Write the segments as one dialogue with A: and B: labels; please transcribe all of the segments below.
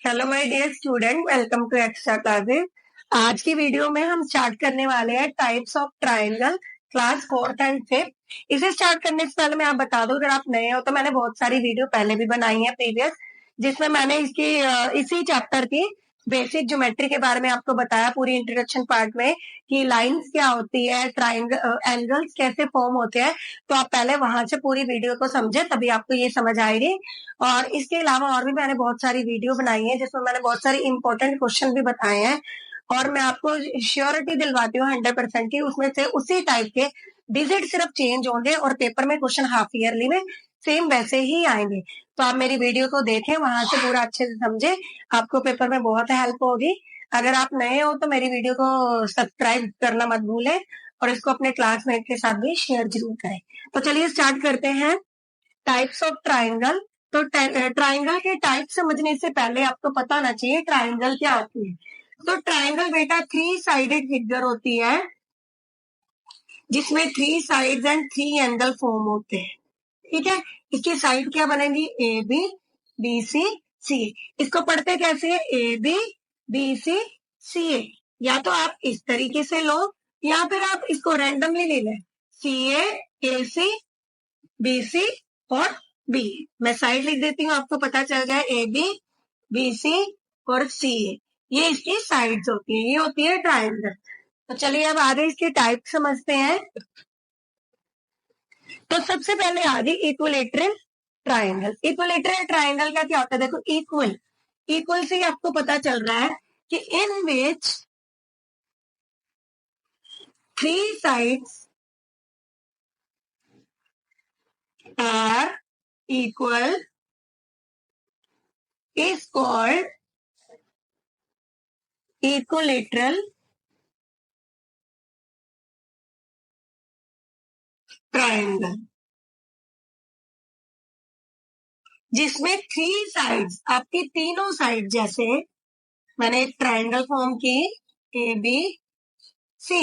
A: Hello my dear student, welcome to extra classes. आज की video में हम स्टार्ट करने वाले हैं types of triangle, class fourth and fifth. इसे स्टार्ट करने से पहले मैं आप बता दूं, अगर आप नए हो तो मैंने बहुत सारी वीडियो पहले भी बनाई है प्रीवियस, जिसमें मैंने इसी चैप्टर की बेसिक ज्योमेट्री के बारे में आपको बताया पूरी इंट्रोडक्शन पार्ट में कि लाइंस क्या होती है, ट्रायंगल एंगल्स कैसे फॉर्म होते हैं। तो आप पहले वहां से पूरी वीडियो को समझे, तभी आपको ये समझ आएगी। और इसके अलावा और भी मैंने बहुत सारी वीडियो बनाई है जिसमें मैंने बहुत सारे इंपॉर्टेंट क्वेश्चन भी बताए हैं, और मैं आपको श्योरिटी दिलवाती हूँ 100% की, उसमें से उसी टाइप के डिजिट सिर्फ चेंज होंगे और पेपर में क्वेश्चन हाफ ईयरली में सेम वैसे ही आएंगे। तो आप मेरी वीडियो को देखें, वहां से पूरा अच्छे से समझे, आपको पेपर में बहुत हेल्प होगी। अगर आप नए हो तो मेरी वीडियो को सब्सक्राइब करना मत भूलें और इसको अपने क्लासमेट के साथ भी शेयर जरूर करें। तो चलिए स्टार्ट करते हैं। Types of triangle. तो ट्राइंगल के टाइप समझने से पहले आपको पता होना चाहिए ट्राइंगल क्या होती है। तो ट्राइंगल बेटा 3 साइडेड फिगर होती है जिसमें 3 साइड्स एंड 3 एंगल फॉर्म होते हैं। ठीक है, इसकी साइड क्या बनेगी? ए बी, बी सी, सी। इसको पढ़ते कैसे है? ए बी, बी सी, सी ए। या तो आप इस तरीके से लो या फिर आप इसको रैंडमली ले लें, सी ए सी, बी सी और बी। मैं साइड लिख देती हूँ, आपको पता चल जाए ए बी सी और सी ए। ये इसकी साइड्स होती है, ये होती है ट्राइंगल। तो चलिए अब आगे इसके टाइप समझते हैं। तो सबसे पहले आ गई इक्विलेटरल ट्राइंगल। इक्विलेटरल ट्राइंगल का क्या होता है? देखो, इक्वल, इक्वल से आपको पता चल रहा है कि in which 3 sides are equal is called equilateral triangle, जिसमें 3 साइड्स, आपकी तीनों साइड, जैसे मैंने एक ट्राइंगल फॉर्म की ए बी सी,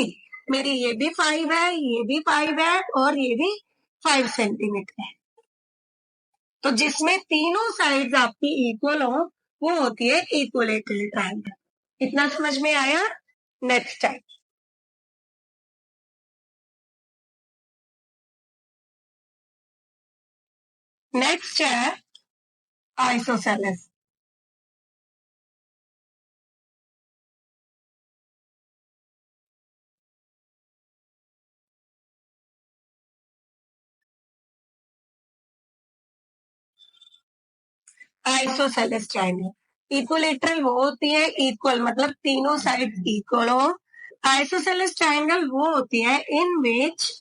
A: मेरी ये भी 5 है, ये भी 5 है और ये भी 5 सेंटीमीटर है। तो जिसमें तीनों साइड्स आपकी इक्वल हो वो होती है इक्विलेटरल ट्राइंगल। इतना समझ में आया? Next type. नेक्स्ट है आइसोसेलेस। आइसोसेलेस ट्राइंगल, इक्विलेटरल वो होती है इक्वल, मतलब तीनों साइड इक्वल हो। आइसोसेलेस ट्राइंगल वो होती है इन विच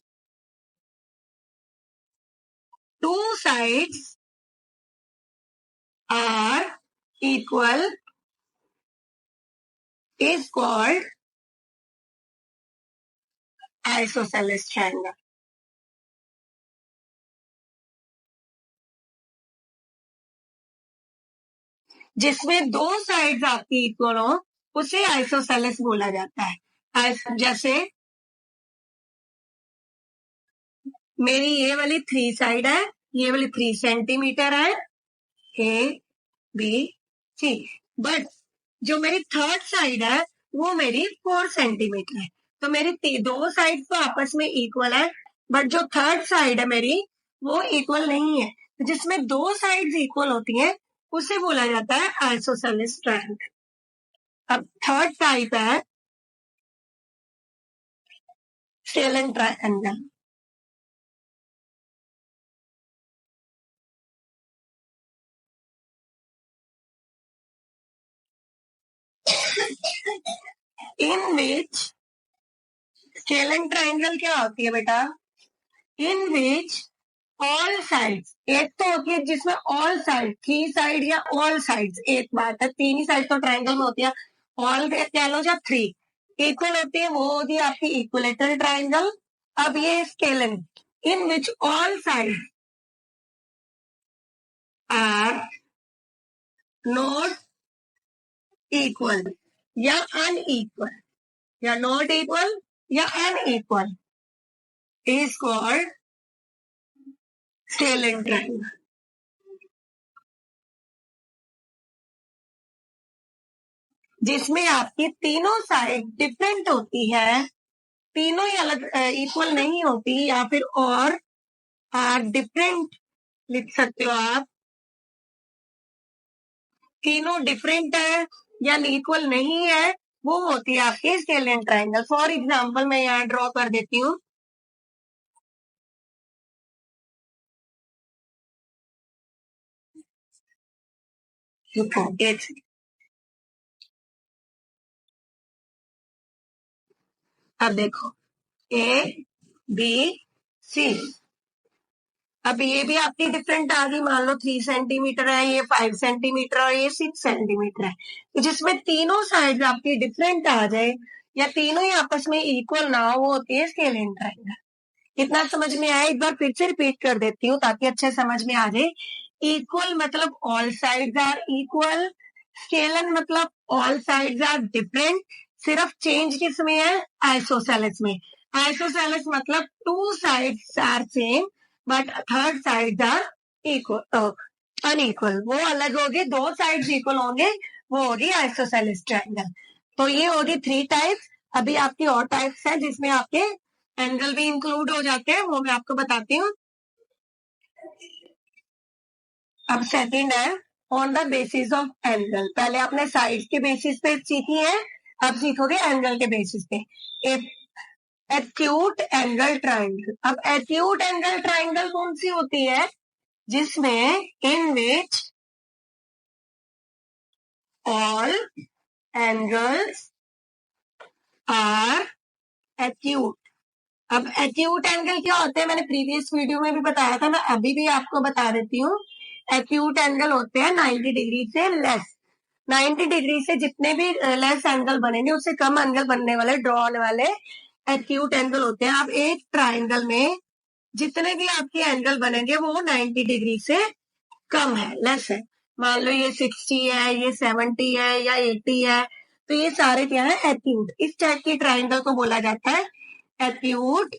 A: 2 sides are equal is called isosceles triangle। जिसमें 2 साइड्स आपकी इक्वल हो उसे आइसोसेलेस बोला जाता है। जैसे मेरी ये वाली 3 साइड है, ये वाली 3 सेंटीमीटर है, ए बी सी, बट जो मेरी थर्ड साइड है वो मेरी 4 सेंटीमीटर है। तो मेरी 2 साइड तो आपस में इक्वल है, बट जो थर्ड साइड है मेरी वो इक्वल नहीं है। तो जिसमें 2 साइड्स इक्वल होती हैं उसे बोला जाता है आइसोसेलेस ट्रायंगल। अब थर्ड टाइप है स्केलर ट्रायंगल। इन विच स्केलर ट्रायंगल क्या होती है बेटा? इन विच ऑल साइड्स, एक तो होती है जिसमें ऑल साइड, 3 साइड या ऑल साइड्स, एक बात है, 3 ही साइड तो ट्रायंगल में होती है, ऑल कह लो या 3 इक्वल होती है, वो होती है आपकी इक्विलेटरल ट्रायंगल। अब ये scalar, in which all side are not equal या अनइक्वल, या नॉट इक्वल या unequal, is called scalar triangle. जिसमें आपकी तीनों साइड डिफरेंट होती है, तीनों ही अलग इक्वल नहीं होती, या फिर और आर डिफरेंट लिख सकते हो आप, तीनों डिफरेंट है या इक्वल नहीं है, वो होती है आपकी स्केलियन ट्राइंगल। फॉर एग्जाम्पल मैं यहाँ ड्रॉ कर देती हूँ। अब देखो ए बी सी, अब ये भी आपकी डिफरेंट आ गई। मान लो 3 सेंटीमीटर है, ये 5 सेंटीमीटर है, ये 6 सेंटीमीटर है। तो जिसमें तीनों साइड आपकी डिफरेंट आ जाए या तीनों ही आपस में इक्वल ना हो, वो होती है स्केलियन ट्राइंगल। कितना समझ में आया? एक बार फिर से रिपीट कर देती हूँ ताकि अच्छे समझ में आ जाए। इक्वल मतलब all sides are equal, scalene मतलब ऑल साइड्स आर डिफरेंट, सिर्फ चेंज किस में है? आइसोसेलेस में। आइसोसेलेस मतलब two sides are same but third sides are equal, unequal. वो अलग होगी, दो साइड्स इक्वल होंगे, वो होगी आइसोसेलेस ट्राइंगल। तो ये होगी 3 टाइप्स। अभी आपकी और टाइप्स है जिसमें आपके एंगल भी इंक्लूड हो जाते हैं, वो मैं आपको बताती हूँ। अब सेकंड है on the basis of angle. पहले आपने साइड के बेसिस पे सीखी है, अब सीखोगे एंगल के बेसिस पे। Acute angle triangle. अब एक्यूट एंगल ट्राइंगल कौन सी होती है? जिसमें in which all angles are acute. अब एक्यूट एंगल क्या होते हैं? मैंने प्रीवियस वीडियो में भी बताया था, मैं अभी भी आपको बता देती हूँ। एक्यूट एंगल होते हैं 90 डिग्री से लेस। 90 डिग्री से जितने भी लेस एंगल बनेंगे, उससे कम एंगल बनने वाले, ड्रॉ होने वाले एक्यूट एंगल होते हैं। अब एक ट्राइंगल में जितने भी आपके एंगल बनेंगे वो 90 डिग्री से कम है, लेस है। मान लो ये 60 है, ये 70 है या 80 है, तो ये सारे क्या है? एक्यूट। इस टाइप की ट्राइंगल को बोला जाता है एक्यूट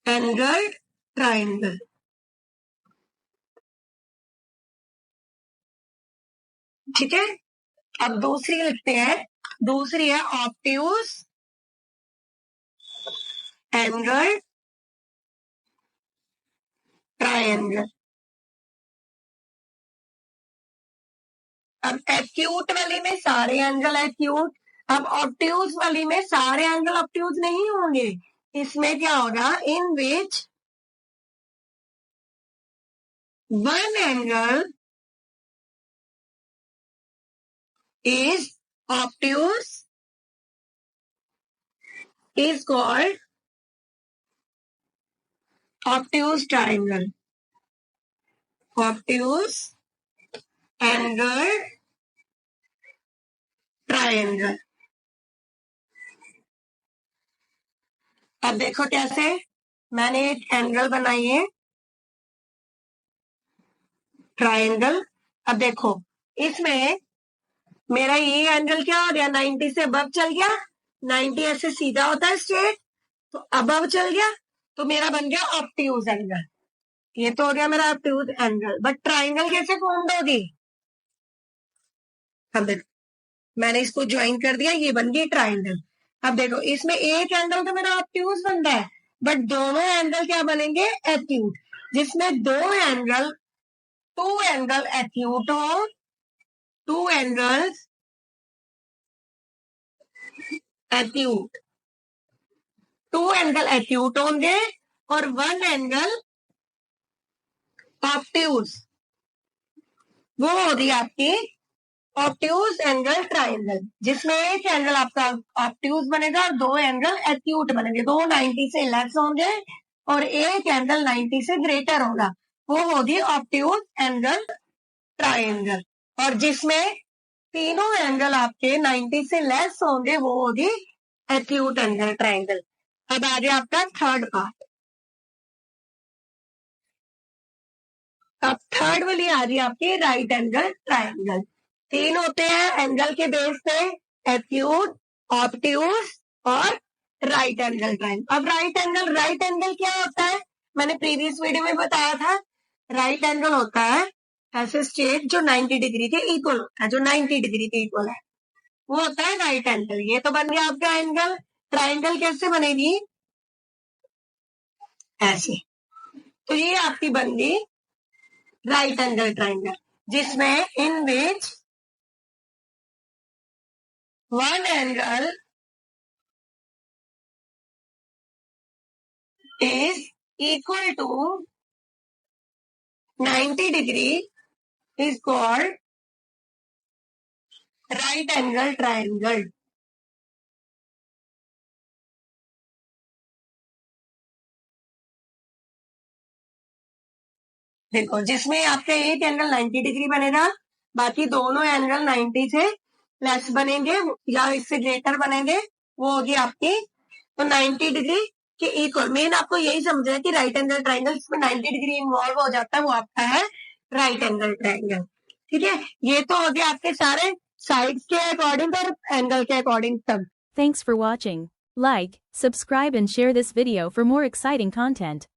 A: एंगल ट्राइंगल। ठीक है, अब दूसरी लिखते हैं। दूसरी है ऑब्ट्यूज एंगल ट्राइंगल। अब एक्यूट वाली में सारे एंगल एक्यूट, अब ऑब्ट्यूज वाली में सारे एंगल ऑब्ट्यूज नहीं होंगे। इसमें क्या होगा? In which one angle is obtuse is called obtuse triangle. Obtuse angle triangle. अब देखो कैसे मैंने एक एंगल बनाई है, ट्राइंगल। अब देखो इसमें मेरा ये एंगल क्या हो गया? 90 से अबव चल गया। 90 ऐसे सीधा होता है स्ट्रेट, तो अबव चल गया, तो मेरा बन गया ऑब्ट्यूज एंगल। ये तो हो गया मेरा ऑब्ट्यूज एंगल। बट ट्राइंगल कैसे फॉर्म होगी? अब देखो मैंने इसको ज्वाइन कर दिया, ये बन गई ट्राइंगल। अब देखो इसमें एक एंगल तो मेरा ऑब्ट्यूज बन रहा है, बट दोनों एंगल क्या बनेंगे? एक्यूट। जिसमें दो एंगल, टू एंगल एक्यूट हो, two angles acute, two angle acute होंगे और वन एंगल ऑब्ट्यूज, वो होगी आपकी ऑब्ट्यूज एंगल ट्राइंगल। जिसमें एक एंगल आपका ऑब्ट्यूज बनेगा और दो एंगल एक्यूट बनेंगे। दो 90 से लेस होंगे और एक एंगल 90 से ग्रेटर होगा, वो होगी ऑब्ट्यूज एंगल ट्राइंगल। और जिसमें तीनों एंगल आपके 90 से लेस होंगे, वो होगी एक्यूट एंगल ट्राइंगल। अब आगे आपका थर्ड पार्ट। अब थर्ड वाली आ रही है आपकी राइट एंगल ट्राइंगल। तीन होते हैं एंगल के बेस पे, एक्यूट, ऑब्ट्यूज और राइट एंगल ट्राइंगल। अब राइट एंगल क्या होता है? मैंने प्रीवियस वीडियो में बताया था। राइट एंगल होता है ऐसे स्टेट जो 90 डिग्री के इक्वल होता है, जो 90 डिग्री के इक्वल है, वो होता है राइट एंगल। ये तो बन गया आपका एंगल। ट्राइंगल कैसे बनेगी? ऐसे। तो ये आपकी बन गई राइट एंगल ट्राइंगल, जिसमें in which one angle is equal to 90 degree is called right angle triangle। देखो, जिसमें आपका एक एंगल 90 डिग्री बनेगा, बाकी दोनों एंगल 90 से लेस बनेंगे या इससे ग्रेटर बनेंगे, वो होगी आपकी तो 90 डिग्री के इक्वल। मेन आपको यही समझना है कि राइट एंगल ट्राइंगल जिसमें 90 डिग्री इन्वॉल्व हो जाता है वो आपका है राइट एंगल ट्राइंगल। ठीक है, ये तो हो गया आपके सारे साइड्स के अकॉर्डिंग और एंगल के अकॉर्डिंग सब।
B: Thanks for watching. Like, subscribe and share this video for more exciting content.